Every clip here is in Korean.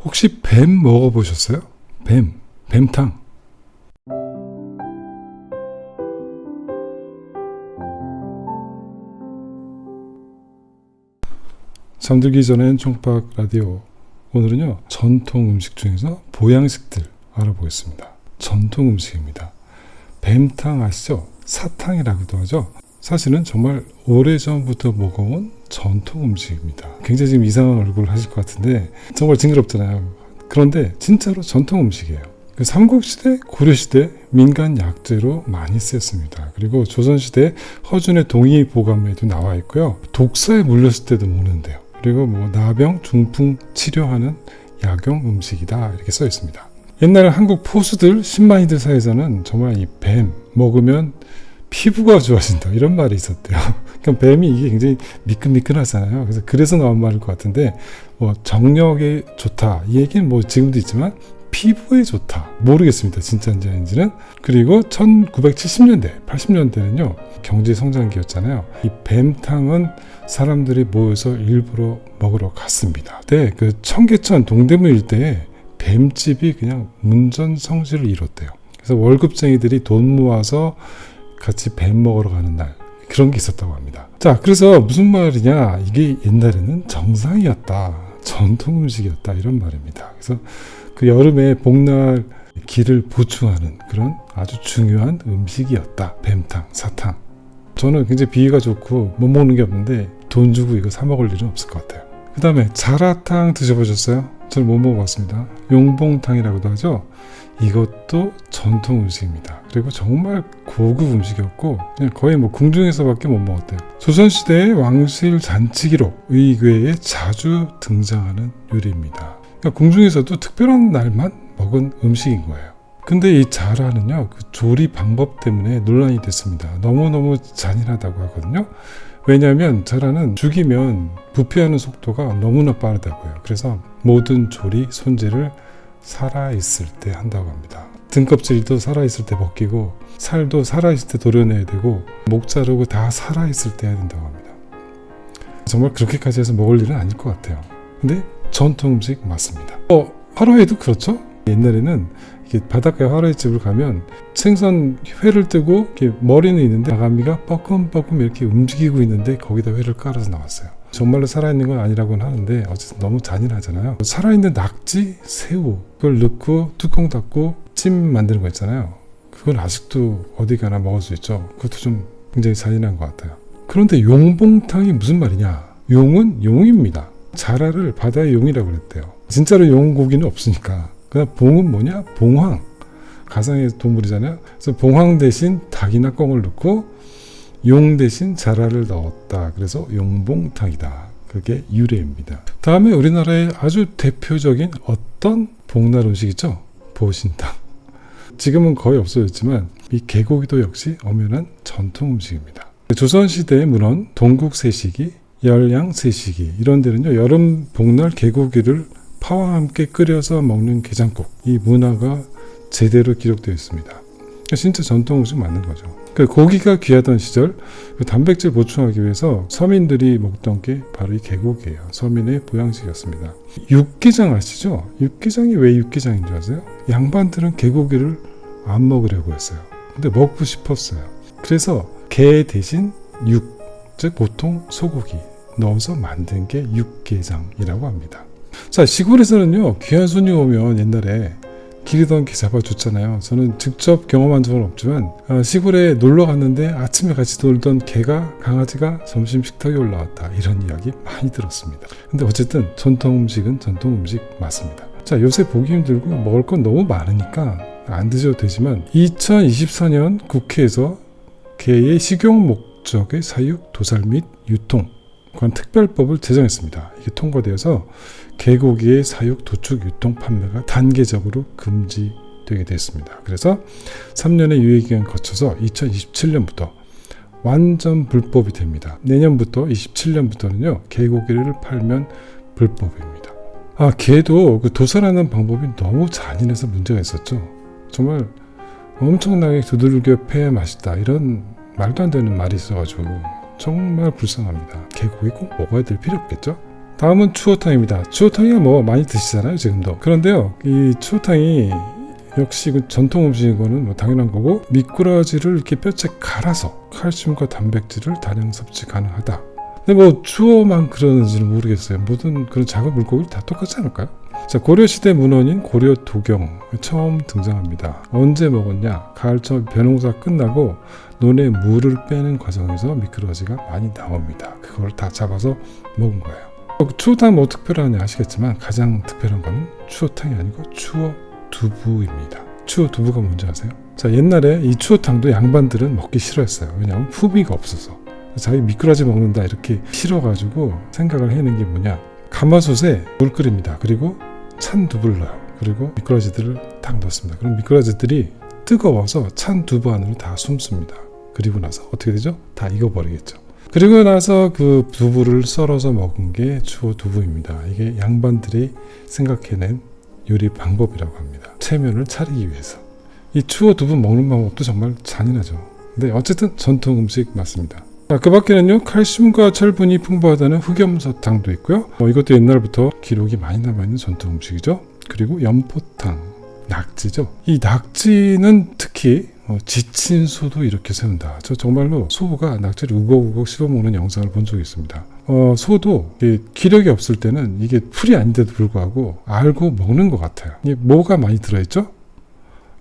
혹시 뱀 먹어보셨어요? 뱀탕. 잠들기 전엔 총박 라디오. 오늘은요, 전통 음식 중에서 보양식들 알아보겠습니다. 전통 음식입니다. 뱀탕 아시죠? 사탕이라고도 하죠. 사실은 정말 오래전부터 먹어온 전통 음식입니다. 굉장히 지금 이상한 얼굴을 하실 것 같은데 정말 징그럽잖아요. 그런데 진짜로 전통 음식이에요. 삼국시대, 고려시대 민간 약재로 많이 쓰였습니다. 그리고 조선시대 허준의 동의보감에도 나와 있고요. 독사에 물렸을 때도 먹는데요. 그리고 나병, 중풍 치료하는 약용 음식이다 이렇게 써 있습니다. 옛날에 한국 포수들, 신마이들 사이에서는 정말 이 뱀 먹으면 피부가 좋아진다 이런 말이 있었대요. 그러니까 뱀이 이게 굉장히 미끈미끈하잖아요. 그래서 나온 말일 것 같은데 정력에 좋다 이 얘기는 지금도 있지만 피부에 좋다 모르겠습니다. 진짜인지 아닌지는. 그리고 1970년대 80년대는요 경제 성장기였잖아요. 이 뱀탕은 사람들이 모여서 일부러 먹으러 갔습니다. 네, 그 청계천 동대문 일대에 뱀집이 그냥 문전성시를 이뤘대요. 그래서 월급쟁이들이 돈 모아서 같이 뱀 먹으러 가는 날 그런 게 있었다고 합니다. 자, 그래서 무슨 말이냐, 이게 옛날에는 정상이었다, 전통 음식이었다 이런 말입니다. 그래서 그 여름에 복날 기를 보충하는 그런 아주 중요한 음식이었다. 뱀탕, 사탕. 저는 굉장히 비위가 좋고 못 먹는 게 없는데 돈 주고 이거 사 먹을 일은 없을 것 같아요. 그 다음에 자라탕 드셔보셨어요? 저는 못 먹어봤습니다. 용봉탕이라고도 하죠. 이것도 전통 음식입니다. 그리고 정말 고급 음식이었고 그냥 거의 궁중에서밖에 못 먹었대요. 조선시대의 왕실 잔치기록 의궤에 자주 등장하는 요리입니다. 그러니까 궁중에서도 특별한 날만 먹은 음식인 거예요. 근데 이 자라는요, 그 조리 방법 때문에 논란이 됐습니다. 너무너무 잔인하다고 하거든요. 왜냐하면 자라는 죽이면 부패하는 속도가 너무나 빠르다고요. 그래서 모든 조리 손질을 살아있을 때 한다고 합니다. 등껍질도 살아있을 때 벗기고 살도 살아있을 때 도려내야 되고 목 자르고 다 살아있을 때 해야 된다고 합니다. 정말 그렇게까지 해서 먹을 일은 아닐 것 같아요. 근데 전통 음식 맞습니다. 화로회도 그렇죠? 옛날에는 이렇게 바닷가에 화로회 집을 가면 생선 회를 뜨고 이렇게 머리는 있는데 아가미가 뻐끔뻐끔 이렇게 움직이고 있는데 거기다 회를 깔아서 나왔어요. 정말로 살아있는 건 아니라고는 하는데 어쨌든 너무 잔인하잖아요. 살아있는 낙지, 새우 그걸 넣고 뚜껑 닫고 찜 만드는 거 있잖아요. 그건 아직도 어디 가나 먹을 수 있죠. 그것도 좀 굉장히 잔인한 것 같아요. 그런데 용봉탕이 무슨 말이냐? 용은 용입니다. 자라를 바다의 용이라고 그랬대요. 진짜로 용고기는 없으니까. 그다음 봉은 뭐냐? 봉황. 가상의 동물이잖아요. 그래서 봉황 대신 닭이나 꿩을 넣고 용 대신 자라를 넣었다. 그래서 용봉탕이다. 그게 유래입니다. 다음에 우리나라의 아주 대표적인 어떤 복날 음식이죠? 보신탕. 지금은 거의 없어졌지만 이 개고기도 역시 엄연한 전통 음식입니다. 조선시대의 문헌, 동국세시기, 열양세시기 이런 데는요, 여름 복날 개고기를 파와 함께 끓여서 먹는 게장국, 이 문화가 제대로 기록되어 있습니다. 진짜 전통 음식 맞는 거죠. 고기가 귀하던 시절 단백질 보충하기 위해서 서민들이 먹던 게 바로 이 개고기예요. 서민의 보양식이었습니다. 육개장 아시죠? 육개장이 왜 육개장인 줄 아세요? 양반들은 개고기를 안 먹으려고 했어요. 근데 먹고 싶었어요. 그래서 게 대신 육, 즉 보통 소고기 넣어서 만든 게 육개장이라고 합니다. 자, 시골에서는요, 귀한 손님 오면 옛날에 기르던 개 잡아줬잖아요. 저는 직접 경험한 적은 없지만 시골에 놀러 갔는데 아침에 같이 놀던 개가, 강아지가 점심 식탁에 올라왔다 이런 이야기 많이 들었습니다. 근데 어쨌든 전통 음식은 전통 음식 맞습니다. 자, 요새 보기 힘들고 먹을 건 너무 많으니까 안 드셔도 되지만 2024년 국회에서 개의 식용 목적의 사육, 도살 및 유통 관한 특별법을 제정했습니다. 이게 통과되어서 개고기의 사육, 도축, 유통, 판매가 단계적으로 금지되게 됐습니다. 그래서 3년의 유예기간 거쳐서 2027년부터 완전 불법이 됩니다. 내년부터 27년부터는요, 개고기를 팔면 불법입니다. 개도 그 도살하는 방법이 너무 잔인해서 문제가 있었죠. 정말 엄청나게 두들겨 패야 맛있다 이런 말도 안 되는 말이 있어가지고 정말 불쌍합니다. 개고기 꼭 먹어야 될 필요 없겠죠? 다음은 추어탕입니다. 추어탕이 뭐 많이 드시잖아요 지금도. 그런데요 이 추어탕이 역시 그 전통 음식인 거는 뭐 당연한 거고, 미꾸라지를 이렇게 뼈째 갈아서 칼슘과 단백질을 다량 섭취 가능하다. 근데 뭐 추어만 그러는지는 모르겠어요. 모든 그런 작은 물고기를 다 똑같지 않을까요? 자, 고려시대 문헌인 고려도경 처음 등장합니다. 언제 먹었냐? 가을철 벼농사 끝나고 논에 물을 빼는 과정에서 미꾸라지가 많이 나옵니다. 그걸 다 잡아서 먹은 거예요. 추어탕 뭐 특별하냐 아시겠지만 가장 특별한 거는 추어탕이 아니고 추어 두부입니다. 추어 두부가 뭔지 아세요? 자, 옛날에 이 추어탕도 양반들은 먹기 싫어했어요. 왜냐하면 품위가 없어서. 자기 미꾸라지 먹는다 이렇게 싫어가지고 생각을 해낸 게 뭐냐, 가마솥에 물 끓입니다. 그리고 찬 두부를 넣어요. 그리고 미꾸라지들을 딱 넣습니다. 그럼 미꾸라지들이 뜨거워서 찬 두부 안으로 다 숨습니다. 그리고 나서 어떻게 되죠? 다 익어버리겠죠. 그리고 나서 그 두부를 썰어서 먹은 게 추어 두부입니다. 이게 양반들이 생각해낸 요리 방법이라고 합니다. 체면을 차리기 위해서. 이 추어 두부 먹는 방법도 정말 잔인하죠. 근데 어쨌든 전통 음식 맞습니다. 그 밖에는요, 칼슘과 철분이 풍부하다는 흑염소탕도 있고요. 이것도 옛날부터 기록이 많이 남아있는 전통 음식이죠. 그리고 연포탕, 낙지죠. 이 낙지는 특히 지친 소도 이렇게 세운다. 저 정말로 소가 낙지를 우걱우걱 씹어먹는 영상을 본 적이 있습니다. 소도 기력이 없을 때는 이게 풀이 아닌데도 불구하고 알고 먹는 것 같아요. 이게 뭐가 많이 들어있죠?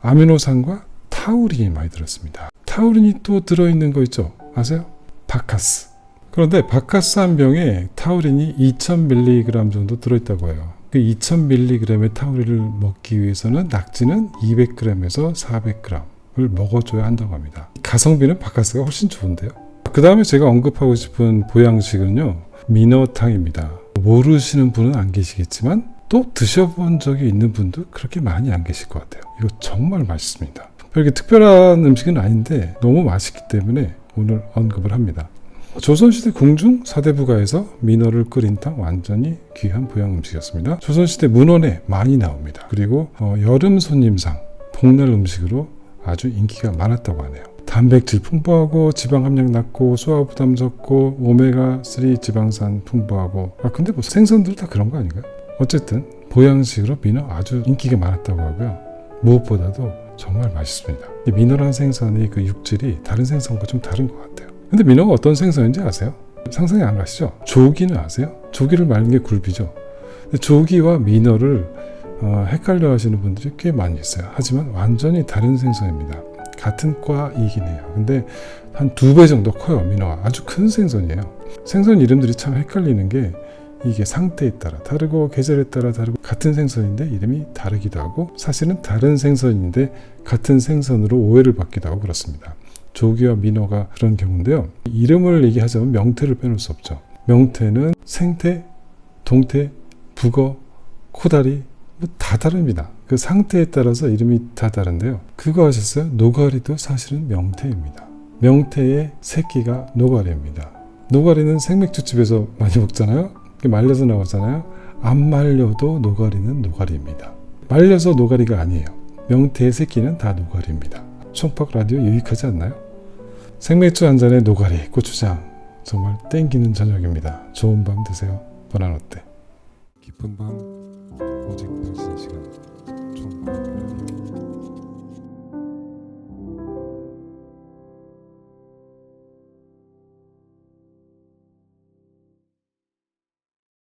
아미노산과 타우린이 많이 들었습니다. 타우린이 또 들어있는 거 있죠? 아세요? 바카스. 그런데 바카스 한 병에 타우린이 2000mg 정도 들어있다고 해요. 그 2000mg의 타우린을 먹기 위해서는 낙지는 200g에서 400g을 먹어줘야 한다고 합니다. 가성비는 바카스가 훨씬 좋은데요. 그 다음에 제가 언급하고 싶은 보양식은요, 민어탕입니다. 모르시는 분은 안 계시겠지만 또 드셔본 적이 있는 분도 그렇게 많이 안 계실 것 같아요. 이거 정말 맛있습니다. 별게 특별한 음식은 아닌데 너무 맛있기 때문에 오늘 언급을 합니다. 조선시대 궁중 사대부가에서 민어를 끓인 탕 완전히 귀한 보양 음식이었습니다. 조선시대 문헌에 많이 나옵니다. 그리고 여름 손님상 복날 음식으로 아주 인기가 많았다고 하네요. 단백질 풍부하고 지방 함량 낮고 소화 부담 적고 오메가3 지방산 풍부하고, 근데 뭐 생선들 다 그런 거 아닌가요? 어쨌든 보양식으로 민어 아주 인기가 많았다고 하고요. 무엇보다도 정말 맛있습니다. 이 민어라는 생선의 그 육질이 다른 생선과 좀 다른 것 같아요. 근데 민어가 어떤 생선인지 아세요? 상상이 안 가시죠? 조기는 아세요? 조기를 말린 게 굴비죠. 근데 조기와 민어를 헷갈려 하시는 분들이 꽤 많이 있어요. 하지만 완전히 다른 생선입니다. 같은 과이긴 해요. 근데 한 2배 정도 커요. 민어가 아주 큰 생선이에요. 생선 이름들이 참 헷갈리는 게 이게 상태에 따라 다르고 계절에 따라 다르고, 같은 생선인데 이름이 다르기도 하고 사실은 다른 생선인데 같은 생선으로 오해를 받기도 하고 그렇습니다. 조기와 민어가 그런 경우인데요. 이름을 얘기하자면 명태를 빼놓을 수 없죠. 명태는 생태, 동태, 북어, 코다리 뭐 다 다릅니다. 그 상태에 따라서 이름이 다 다른데요. 그거 아셨어요? 노가리도 사실은 명태입니다. 명태의 새끼가 노가리입니다. 노가리는 생맥주집에서 많이 먹잖아요. 말려서 나오잖아요. 안 말려도 노가리는 노가리입니다. 말려서 노가리가 아니에요. 명태의 새끼는 다 노가리입니다. 총팍 라디오 유익하지 않나요? 생맥주 한 잔에 노가리, 고추장, 정말 땡기는 저녁입니다. 좋은 밤 되세요. 보나노때. 깊은 밤 오직 당신의 시간 총팍 라디오.